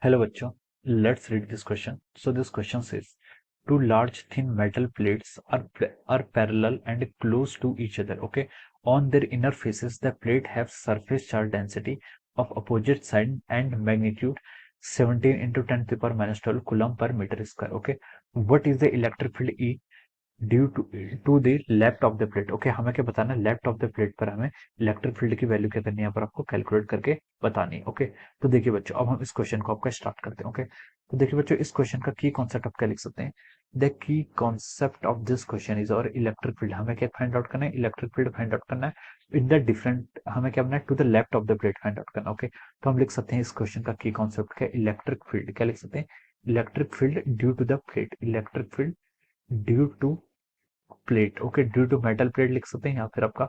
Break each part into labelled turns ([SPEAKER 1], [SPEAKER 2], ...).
[SPEAKER 1] Hello बच्चों, let's read this question. So this question says, two large thin metal plates are parallel and close to each other. Okay, on their inner faces, the plate have surface charge density of opposite side and magnitude 17 into 10 to the power minus 12 coulomb per meter square. Okay, what is the electric field E due to the left of the plate? Okay, हमें क्या बताना है, left of the plate पर हमें electric field की value क्या करनी है, यहाँ पर आपको कैलकुलेट करके बतानी है। ओके, तो देखिए बच्चों, अब हम इस क्वेश्चन को आपका स्टार्ट करते हैं। ओके, तो देखिए बच्चों, इस क्वेश्चन का की कॉन्सेप्ट आप क्या लिख सकते हैं, the key concept of this question is और इलेक्ट्रिक फील्ड। हमें क्या फाइंड आउट करना है, इलेक्ट्रिक फील्ड फाइंड आउट करना है इन द डिफरेंट, हमें क्या करना है, to the left of the plate find out करना। ओके, तो हम लिख सकते हैं इस क्वेश्चन का की कॉन्सेप्ट क्या, इलेक्ट्रिक फील्ड क्या लिख सकते हैं, electric field due to the plate, electric field due to plate. Okay, due to metal plate लिख सकते हैं या फिर आपका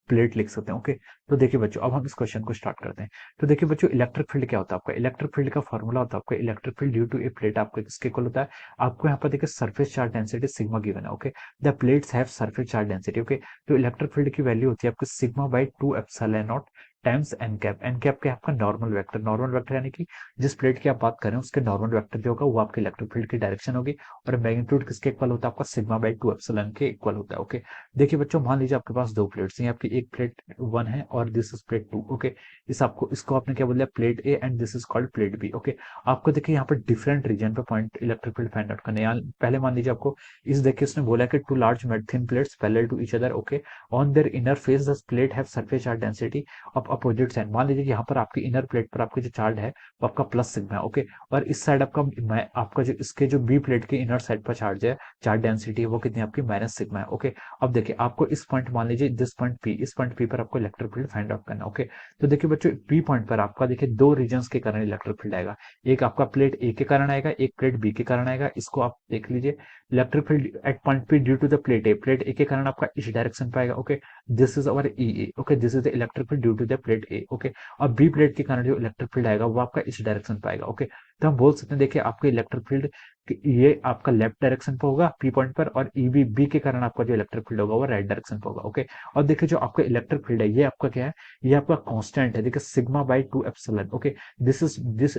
[SPEAKER 1] प्लेट लिख सकते हैं। ओके, तो देखिए बच्चों, अब हम इस क्वेश्चन को स्टार्ट करते हैं। तो देखिए बच्चों, इलेक्ट्रिक फील्ड क्या होता है, आपका इलेक्ट्रिक फील्ड का फॉर्मूला होता है आपका electric field due to a plate, आपका किसके इक्वल होता है, आपको यहाँ पर देखिए surface charge density sigma given है। Okay, the plates have surface charge density. Okay, तो इलेक्ट्रिक फील्ड की वैल्यू होती है आपकी sigma by 2 epsilon naught times n cap. N cap क्या है आपका नॉर्मल वेक्टर, नॉर्मल वेक्टर यानी कि जिस प्लेट की आप बात करें उसके नॉर्मल वेक्टर जो होगा वो आपके इलेक्ट्रिक फील्ड की डायरेक्शन होगी, और मैग्नीट्यूड किसके इक्वल होता है, आपका सिग्मा बाई 2 एप्सिलॉन के इक्वल होता है। ओके, देखिए बच्चों, मान लीजिए आपके पास दो प्लेट्स हैं, आपकी एक प्लेट 1 है और दिस इज प्लेट 2। ओके, इसको आपने क्या बोला, plate A and this is called plate B. Okay, आपको देखिए यहाँ पर डिफरेंट रीजन पे point electric field find out करने हैं। पहले मान लीजिए आपको इस देखिए उसने बोला कि two large thin plates parallel to each other. Okay, on their inner face the plate have surface charge density of opposite side. मान लीजिए यहाँ पर आपकी इनर प्लेट पर आपकी जो चार्ज है वो आपका प्लस सिग्मा है। ओके, और इस साइड आपका जो इसके जो बी प्लेट के इनर साइड पर चार्ज है, चार्ज डेंसिटी है वो कितनी आपकी माइनस सिग्मा है। ओके, अब देखिए आपको इस पॉइंट, मान लीजिए दिस पॉइंट पी, इस पॉइंट पी पर आपको इलेक्ट्रिक फील्ड फाइंड आउट करना है। ओके, तो देखिए बच्चों, पी पॉइंट पर आपका देखिए दो रीजन्स के कारण इलेक्ट्रिक फील्ड आएगा, एक आपका प्लेट ए के कारण आएगा, एक प्लेट बी के कारण आएगा। इसको आप देख लीजिए, electric field at point P due to the plate A, plate A के कारण आपका इस डायरेक्शन पे आएगा। Okay, this is our E A. Okay, this is the electric field due to the plate A. Okay, और B plate के कारण जो इलेक्ट्रिक फील्ड आएगा वो आपका इस डायरेक्शन पे आएगा। ओके, तो हम बोल सकते हैं देखिए आपके इलेक्ट्रिक फील्ड ये आपका लेफ्ट डायरेक्शन पे होगा पी पॉइंट पर, और ईबी बी के कारण आपका जो इलेक्ट्रिक फील्ड होगा वो राइट डायरेक्शन पे होगा। ओके, और देखिए जो आपका इलेक्ट्रिक फील्ड है ये आपका क्या है, ये आपका कांस्टेंट है, देखिए sigma by 2 epsilon. Okay, this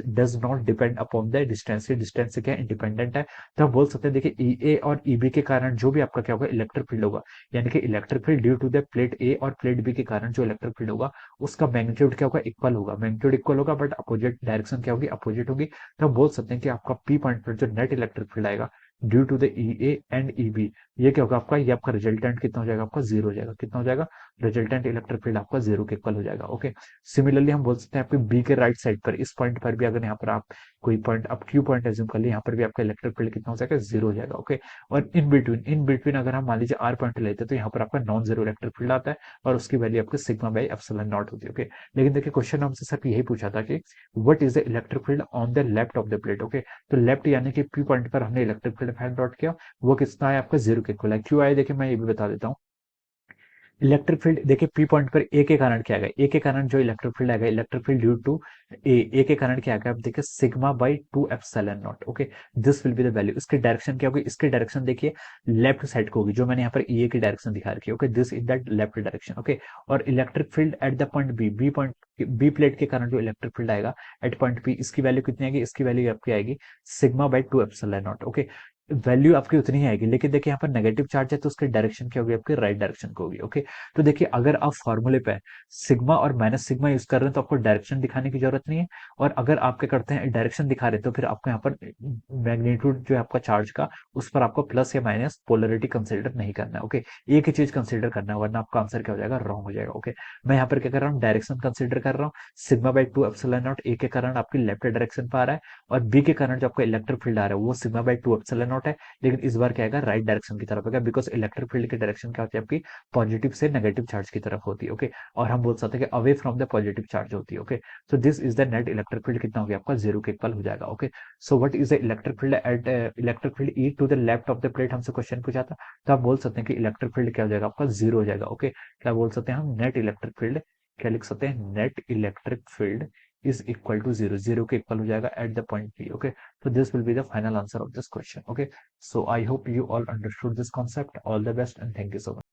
[SPEAKER 1] does not depend upon the distance, ये डिस्टेंस से क्या इंडिपेंडेंट है। तो हम बोल सकते हैं देखिए ई ए और ईबी के कारण जो भी आपका क्या होगा इलेक्ट्रिक फील्ड होगा, यानी कि electric field due to the plate A और प्लेट बी के कारण जो इलेक्ट्रिक फील्ड होगा उसका मैग्नीट्यूड क्या होगा, इक्वल होगा, मैग्नीट्यूड इक्वल होगा, बट अपोजिट डायरेक्शन क्या होगी, अपोजिट होगी। तो हम बोल सकते हैं कि आपका पी पॉइंट पर जो नेट इलेक्ट्रिक फील्ड आएगा due to the E A and E B, ये क्या होगा आपका, ये आपका रिजल्टेंट कितना हो जाएगा, आपका जीरो हो जाएगा। कितना हो जाएगा, रिजल्टेंट इलेक्ट्रिक फील्ड आपका जीरो के इक्वल हो जाएगा। ओके, सिमिलरली हम बोल सकते हैं आपके बी के राइट साइड पर, इस पॉइंट पर भी अगर यहाँ पर आप कोई पॉइंट आप क्यू पॉइंट एज्यूम कर ले, यहाँ पर भी आपका इलेक्ट्रिक फील्ड कितना हो जाएगा, जीरो हो जाएगा। ओके, और इन बिटवीन अगर हम मान लीजिए आर पॉइंट लेते हैं तो यहाँ पर आपका नॉन जीरो इलेक्ट्रिक फील्ड आता है, और उसकी वैल्यू आपके सिग्मा बाई एप्सिलॉन नॉट होती है। ओके, लेकिन देखिए क्वेश्चन हमसे सिर्फ यही पूछा था कि what is the electric field on the left of the plate. Okay, तो लेफ्ट यानी कि पी पॉइंट पर हमने इलेक्ट्रिक फील्ड फाइंड आउट किया, वो कितना है आपका जीरो के इक्वल है। क्यों आया देखिए मैं ये भी बता देता हूँ, इलेक्ट्रिक फील्ड देखिए पी पॉइंट पर ए के कारण क्या आएगा, ए के कारण जो इलेक्ट्रिक फील्ड आएगा, इलेक्ट्रिक फील्ड ड्यू टू ए के कारण क्या आएगा, आप देखिए sigma by 2 epsilon naught. Okay, this will be the value, इसकी डायरेक्शन क्या होगी, इसकी डायरेक्शन देखिए लेफ्ट साइड को होगी, जो मैंने यहाँ पर ए की डायरेक्शन दिखा रखी है। Okay, this is that left direction. Okay, और electric field at the point B point B plate के कारण जो इलेक्ट्रिक फील्ड आएगा एट पॉइंट पी, इसकी वैल्यू कितनी आएगी, इसकी वैल्यू आपकी आएगी sigma by 2 epsilon naught. Okay, value आपकी उतनी ही आएगी, लेकिन देखिए यहाँ पर नेगेटिव चार्ज है तो उसकी डायरेक्शन क्या होगी, आपकी राइट डायरेक्शन को होगी। ओके, तो देखिए अगर आप फॉर्मूले पे सिग्मा और माइनस सिग्मा यूज कर रहे हैं तो आपको डायरेक्शन दिखाने की जरूरत नहीं है, और अगर आप क्या करते हैं डायरेक्शन दिखा रहे हैं तो फिर आपको यहाँ पर मैग्नीट्यूड जो है आपका चार्ज का, उस पर आपको प्लस या माइनस पोलरिटी कंसिडर नहीं करना है। ओके, एक ही चीज कंसिडर करना है, वरना आपका आंसर क्या हो जाएगा, रॉन्ग हो जाएगा। ओके, मैं यहाँ पर क्या कर रहा हूँ, डायरेक्शन कंसिडर कर रहा हूँ, sigma by 2 epsilon not a के कारण आपकी लेफ्ट डायरेक्शन पर आ रहा है, और बी के कारण जो आपका इलेक्ट्रिक फील्ड आ रहा है वो सिग्मा बाई 2 एप्सिलॉन नॉट है, लेकिन इस बार क्या आएगा, राइट डायरेक्शन की तरफ आएगा, बिकॉज इलेक्ट्रिक फील्ड की डायरेक्शन क्या होती है आपकी, पॉजिटिव से नेगेटिव चार्ज की तरफ होती है। ओके, और हम बोल सकते हैं कि away from the positive charge होती है। Okay, so this is the net electric field कितना हो गया आपका, जीरो के इक्वल हो जाएगा। Okay, so what is the electric field at electric field E to the left of the plate, हमसे क्वेश्चन पूछा था, तो आप बोल सकते हैं कि इलेक्ट्रिक फील्ड क्या हो जाएगा आपका, जीरो हो जाएगा। ओके, क्या बोल सकते हैं हम, नेट इलेक्ट्रिक फील्ड क्या लिख सकते हैं, net electric field is equal to zero, zero के इक्वल हो जाएगा at the point P. Okay, so this will be the final answer of this question. Okay, so I hope you all understood this concept. All the best and thank you so much.